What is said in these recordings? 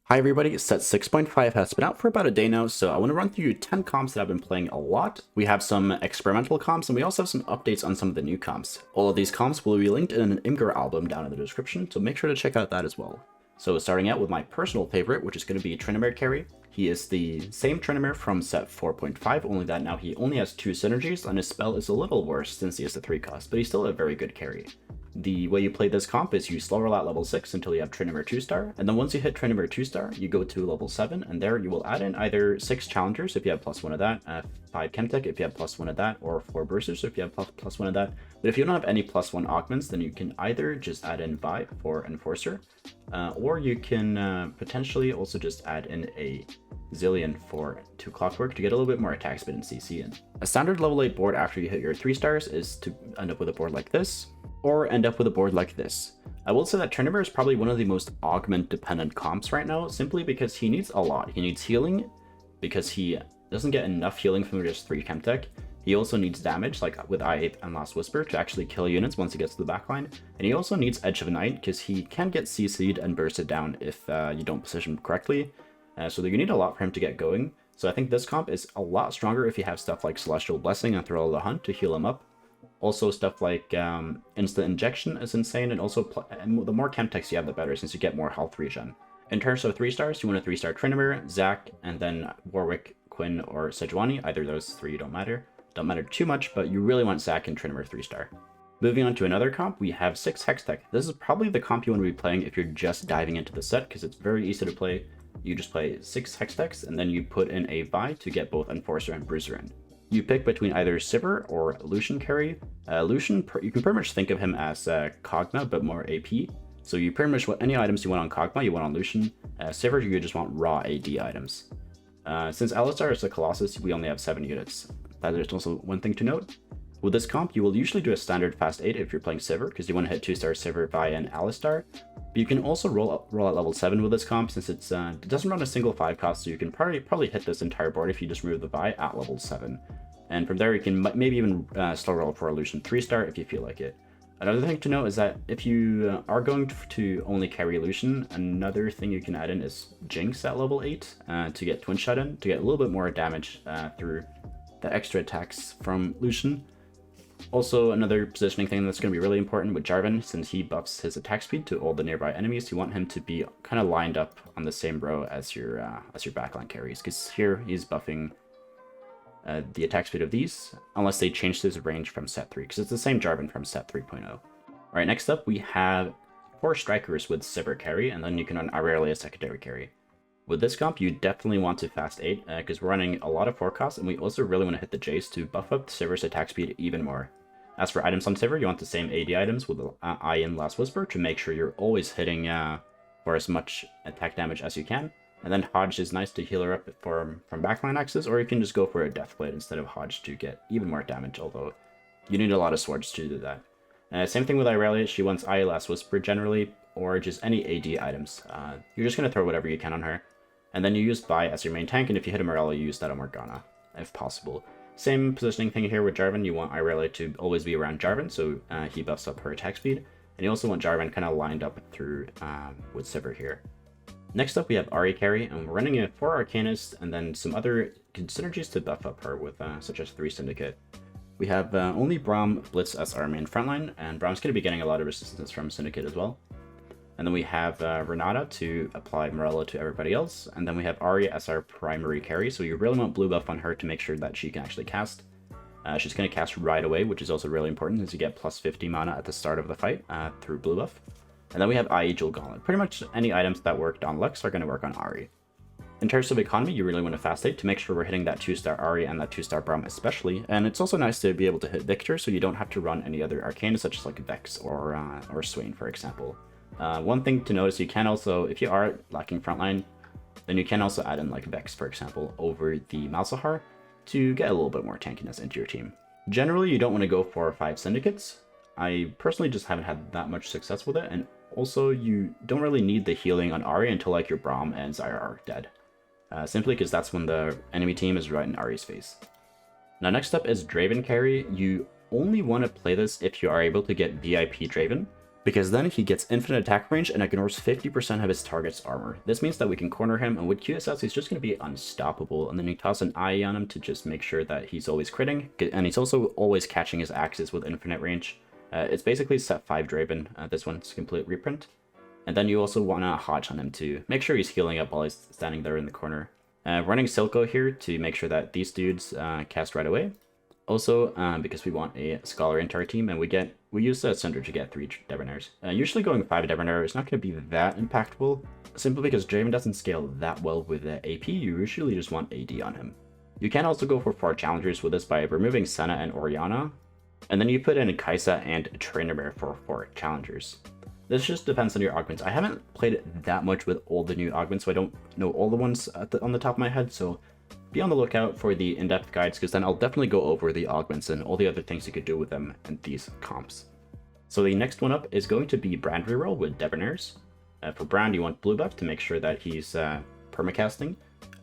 Hi everybody, set 6.5 has been out for about a day now, so I want to run through 10 comps that I've been playing a lot. We have some experimental comps, and we also have some updates on some of the new comps. All of these comps will be linked in an Imgur album down in the description, so make sure to check out that as well. So starting out with my personal favorite, which is going to be Tryndamere carry. He is the same Tryndamere from set 4.5, only that now he only has 2 synergies, and his spell is a little worse since he has the 3 cost, but he's still a very good carry. The way you play this comp is you slow roll at level 6 until you have Tryndamere 2-star, and then once you hit Tryndamere 2-star, you go to level 7, and there you will add in either 6 challengers if you have +1 of that, 5 Chemtech if you have +1 of that, or 4 Bruisers if you have +1 of that. But if you don't have any +1 augments, then you can either just add in 5 for Enforcer, or you can potentially also just add in a Zillion for 2 Clockwork to get a little bit more attack speed and CC in. A standard level 8 board after you hit your 3 stars is to end up with a board like this, or end up with a board like this. I will say that Tryndamere is probably one of the most augment dependent comps right now, simply because he needs a lot. He needs healing, because he doesn't get enough healing from just 3 Chemtech. He also needs damage, like with I-8 and Last Whisper, to actually kill units once he gets to the backline. And he also needs Edge of Night, because he can get CC'd and bursted down if you don't position him correctly. So you need a lot for him to get going. So I think this comp is a lot stronger if you have stuff like Celestial Blessing and Thrill of the Hunt to heal him up. Also stuff like Instant Injection is insane, and also the more Chemtechs you have, the better, since you get more health regen. In terms of 3-stars, you want a 3-star Tryndamere, Zac, and then Warwick, Quinn, or Sejuani. Either of those 3 don't matter too much, but you really want Zac and Tryndamere 3-star. Moving on to another comp, we have 6 Hextech. This is probably the comp you want to be playing if you're just diving into the set, because it's very easy to play. You just play 6 Hextechs, and then you put in a Vi to get both Enforcer and Bruiser in. You pick between either Sivir or Lucian carry. Lucian, you can pretty much think of him as Kog'Maw, but more AP. So you pretty much want any items you want on Kog'Maw, you want on Lucian. Sivir, you just want raw AD items. Since Alistar is a Colossus, we only have 7 units. That is also one thing to note. With this comp, you will usually do a standard fast 8 if you're playing Sivir, because you want to hit 2-star Sivir, Vi, and Alistar. But you can also roll at level 7 with this comp, since it doesn't run a single 5 cost, so you can probably hit this entire board if you just remove the Vi at level 7. And from there, you can maybe even slow roll for a Lucian 3-star if you feel like it. Another thing to note is that if you are going to only carry Lucian, another thing you can add in is Jinx at level 8 to get Twin Shot in, to get a little bit more damage through the extra attacks from Lucian. Also, another positioning thing that's going to be really important with Jarvan, since he buffs his attack speed to all the nearby enemies, you want him to be kind of lined up on the same row as your backline carries, because here he's buffing the attack speed of these, unless they change his range from set 3, because it's the same Jarvan from set 3.0. Alright, next up we have 4 strikers with Sivir carry, and then you can run Aurelia as secondary carry. With this comp, you definitely want to fast 8, because we're running a lot of forecasts, and we also really want to hit the Jace to buff up Sivir's attack speed even more. As for items on Sivir, you want the same AD items with Eye and Last Whisper to make sure you're always hitting for as much attack damage as you can. And then Hodge is nice to heal her up from backline axes, or you can just go for a Deathblade instead of Hodge to get even more damage, although you need a lot of swords to do that. Same thing with Irelia, she wants Eye, Last Whisper generally, or just any AD items. You're just going to throw whatever you can on her. And then you use Vi as your main tank, and if you hit a Morella, you use that on Morgana, if possible. Same positioning thing here with Jarvan, you want Irelia to always be around Jarvan, so he buffs up her attack speed. And you also want Jarvan kind of lined up through with Sivir here. Next up we have Ahri carry, and we're running a 4 Arcanist, and then some other synergies to buff up her with such as 3 Syndicate. We have only Braum Blitz as our main frontline, and Braum's going to be getting a lot of resistance from Syndicate as well. And then we have Renata to apply Morella to everybody else, and then we have Ahri as our primary carry, so you really want blue buff on her to make sure that she can actually cast. She's going to cast right away, which is also really important, since you get plus 50 mana at the start of the fight through blue buff. And then we have IE Jewel Gauntlet. Pretty much any items that worked on Lux are going to work on Ahri. In terms of economy, you really want to fast 8 to make sure we're hitting that 2-star Ahri and that 2-star Braum especially. And it's also nice to be able to hit Victor, so you don't have to run any other Arcanist, such as like Vex or Swain, for example. One thing to notice, you can also, if you are lacking frontline, then you can also add in like Vex, for example, over the Malzahar to get a little bit more tankiness into your team. Generally, you don't want to go for 5 Syndicates. I personally just haven't had that much success with it, and also you don't really need the healing on Ahri until like your Braum and Zyra are dead. Simply because that's when the enemy team is right in Ahri's face. Now next up is Draven carry. You only want to play this if you are able to get VIP Draven. because then he gets infinite attack range and ignores 50% of his target's armor. This means that we can corner him, and with QSS he's just going to be unstoppable, and then you toss an IE on him to just make sure that he's always critting, and he's also always catching his axes with infinite range. It's basically set 5 Draven, this one's complete reprint. And then you also want to Hodge on him to make sure he's healing up while he's standing there in the corner. Running Silco here to make sure that these dudes cast right away. Also, because we want a Scholar into our team, and we use Cinder to get 3 Debonaires. Usually going 5 Debonair is not going to be that impactful, simply because Draven doesn't scale that well with AP, you usually just want AD on him. You can also go for 4 challengers with this by removing Senna and Orianna, and then you put in Kai'Sa and Tryndamere for 4 challengers. This just depends on your augments. I haven't played it that much with all the new augments, so I don't know all the ones on the top of my head, so be on the lookout for the in-depth guides, because then I'll definitely go over the augments and all the other things you could do with them and these comps. So the next one up is going to be Brand Reroll with Debonaires. For Brand, you want Blue Buff to make sure that he's permacasting.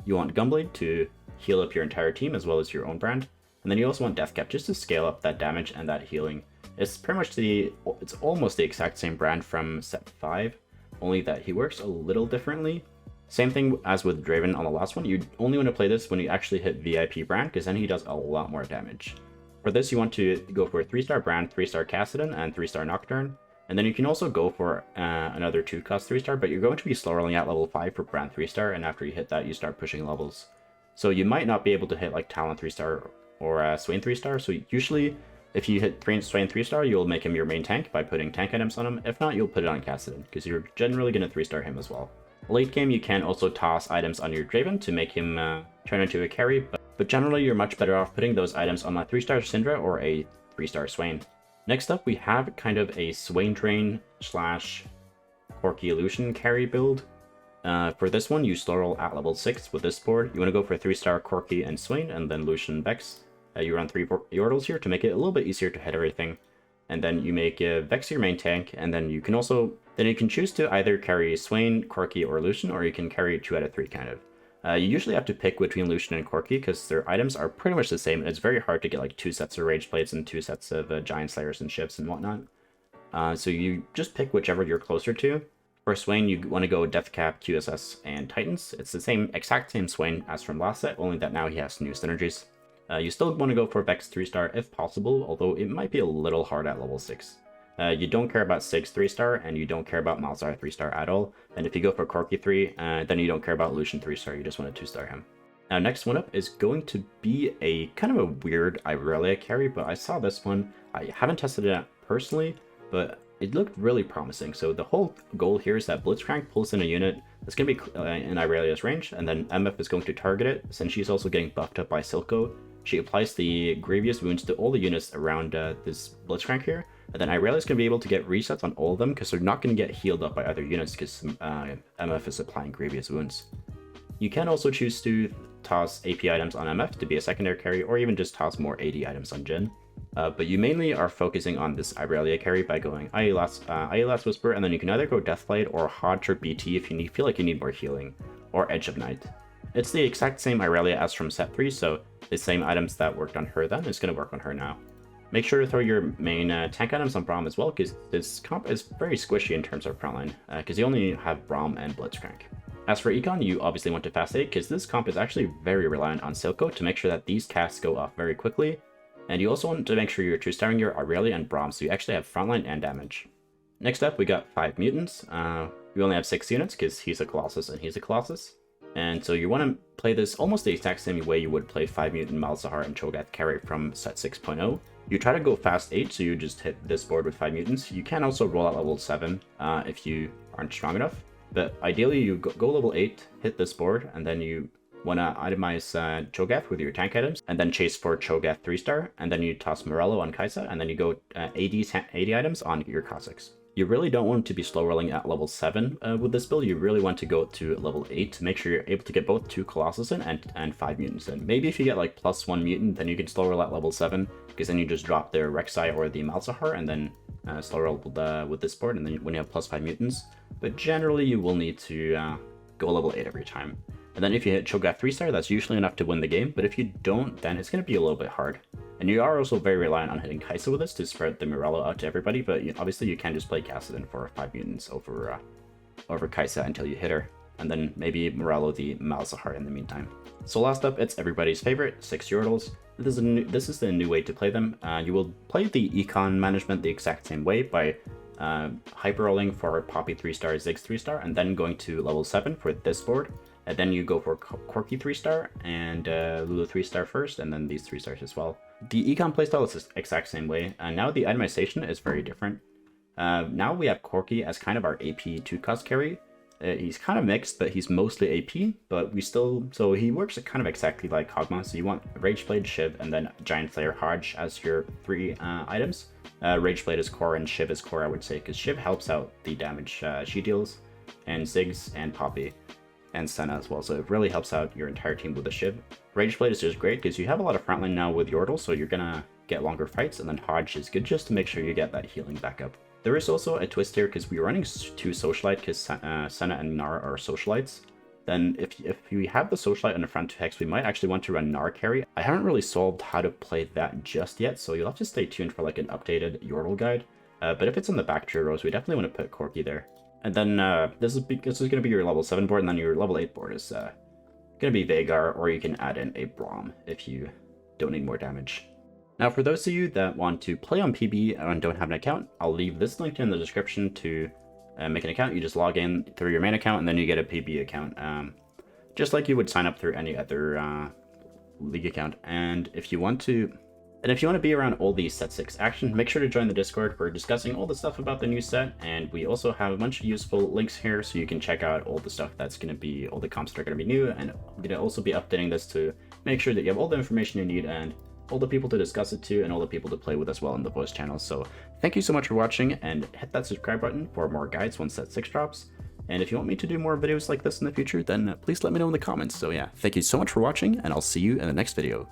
You want Gunblade to heal up your entire team as well as your own Brand. And then you also want Deathcap just to scale up that damage and that healing. It's pretty much it's almost the exact same Brand from set 5, only that he works a little differently. Same thing as with Draven on the last one, you only want to play this when you actually hit VIP Brand, because then he does a lot more damage. For this, you want to go for 3-star Brand, 3-star Cassidon, and 3-star Nocturne. And then you can also go for another 2-cost 3-star, but you're going to be slow rolling at level 5 for Brand 3-star, and after you hit that, you start pushing levels. So you might not be able to hit like Talon 3-star or Swain 3-star, so usually if you hit Swain 3-star, you'll make him your main tank by putting tank items on him. If not, you'll put it on Cassidon, because you're generally going to 3-star him as well. Late game, you can also toss items on your Draven to make him turn into a carry, but generally you're much better off putting those items on a 3-star Syndra or a 3-star Swain. Next up, we have kind of a Swain Drain / Corki Lucian carry build. For this one, you slow roll at level 6 with this board. You want to go for 3-star Corki and Swain, and then Lucian Vex. You run 3 Yordles here to make it a little bit easier to hit everything. And then you make Vex your main tank, and then you can also you can choose to either carry Swain, Corki, or Lucian, or you can carry 2 out of 3 kind of. You usually have to pick between Lucian and Corki because their items are pretty much the same, and it's very hard to get like 2 sets of Rage Blades and 2 sets of Giant Slayers and Ships and whatnot. So you just pick whichever you're closer to. For Swain, you want to go Deathcap, QSS, and Titans. It's the exact same Swain as from last set, only that now he has new synergies. You still want to go for Vex 3-star if possible, although it might be a little hard at level 6. You don't care about Sig's 3-star, and you don't care about Malzahar 3-star at all. And if you go for Corki 3, then you don't care about Lucian 3-star, you just want to 2-star him. Now, next one up is going to be a kind of a weird Irelia carry, but I saw this one. I haven't tested it out personally, but it looked really promising. So the whole goal here is that Blitzcrank pulls in a unit that's going to be in Irelia's range, and then MF is going to target it. Since she's also getting buffed up by Silco, she applies the Grievous Wounds to all the units around this Blitzcrank here, and then Irelia's going to be able to get resets on all of them because they're not going to get healed up by other units because MF is applying Grievous Wounds. You can also choose to toss AP items on MF to be a secondary carry, or even just toss more AD items on Jhin. But you mainly are focusing on this Irelia carry by going IE Last Whisper, and then you can either go Deathblade or Hodge or BT if you feel like you need more healing, or Edge of Night. It's the exact same Irelia as from set 3, so the same items that worked on her then is going to work on her now. Make sure to throw your main tank items on Braum as well, because this comp is very squishy in terms of frontline, because you only have Braum and Blitzcrank. As for Econ, you obviously want to fast 8, because this comp is actually very reliant on Silco to make sure that these casts go off very quickly, and you also want to make sure you're 2-starring your Irelia and Braum, so you actually have frontline and damage. Next up, we got 5 mutants. We only have 6 units, because he's a Colossus and he's a Colossus. And so you want to play this almost the exact same way you would play 5 mutant Malzahar and Cho'gath carry from set 6.0. You try to go fast 8, so you just hit this board with 5 mutants. You can also roll out level 7 if you aren't strong enough. But ideally, you go level 8, hit this board, and then you want to itemize Cho'gath with your tank items, and then chase for Cho'gath 3-star, and then you toss Morello on Kai'Sa, and then you go AD items on your Cossacks. You really don't want to be slow rolling at level 7 with this build. You really want to go to level 8 to make sure you're able to get both 2 Colossus in and 5 mutants in. Maybe if you get like +1 mutant, then you can slow roll at level 7, because then you just drop the Rek'Sai or the Malzahar and then slow roll with this board, and then when you have +5 mutants. But generally you will need to go level 8 every time. And then if you hit Cho'gath 3-star, that's usually enough to win the game, but if you don't, then it's going to be a little bit hard. And you are also very reliant on hitting Kai'Sa with this to spread the Morello out to everybody, but obviously you can just play Kassadin for 5 mutants over Kai'Sa until you hit her, and then maybe Morello the Malzahar in the meantime. So last up, it's everybody's favorite, 6 Yordles. This is the new way to play them. You will play the econ management the exact same way by hyper rolling for Poppy 3-star, Ziggs 3-star, and then going to level 7 for this board. And then you go for Corki 3-star and Lulu 3-star first, and then these 3 stars as well. The econ playstyle is the exact same way, and now the itemization is very different. Now we have Corki as kind of our AP 2-cost carry. He's kind of mixed, but he's mostly AP, but so he works kind of exactly like Hogma, so you want Rageblade, Shiv, and then Giant Flare Hodge as your 3 items. Rageblade is core and Shiv is core, I would say, because Shiv helps out the damage she deals, and Ziggs and Poppy and Senna as well, so it really helps out your entire team with the Shiv. Rageblade is just great because you have a lot of frontline now with Yordle, so you're gonna get longer fights, and then Hodge is good just to make sure you get that healing back up. There is also a twist here because we're running 2 Socialite because Senna and Gnar are Socialites. Then if we have the Socialite on the front 2 Hex, we might actually want to run Gnar carry. I haven't really solved how to play that just yet, so you'll have to stay tuned for like an updated Yordle guide. But if it's in the back 2 rows, we definitely want to put Corki there. And then this is going to be your level 7 board, and then your level 8 board is going to be Vhagar, or you can add in a Braum if you don't need more damage. Now, for those of you that want to play on PB and don't have an account, I'll leave this link in the description to make an account. You just log in through your main account, and then you get a PB account, just like you would sign up through any other league account. And if you want to be around all the set 6 action, make sure to join the Discord. We're discussing all the stuff about the new set, and we also have a bunch of useful links here, so you can check out all the stuff that's going to be, all the comps that are going to be new, and I'm going to also be updating this to make sure that you have all the information you need, and all the people to discuss it to, and all the people to play with as well in the voice channel. So thank you so much for watching, and hit that subscribe button for more guides once set 6 drops. And if you want me to do more videos like this in the future, then please let me know in the comments. So yeah, thank you so much for watching, and I'll see you in the next video.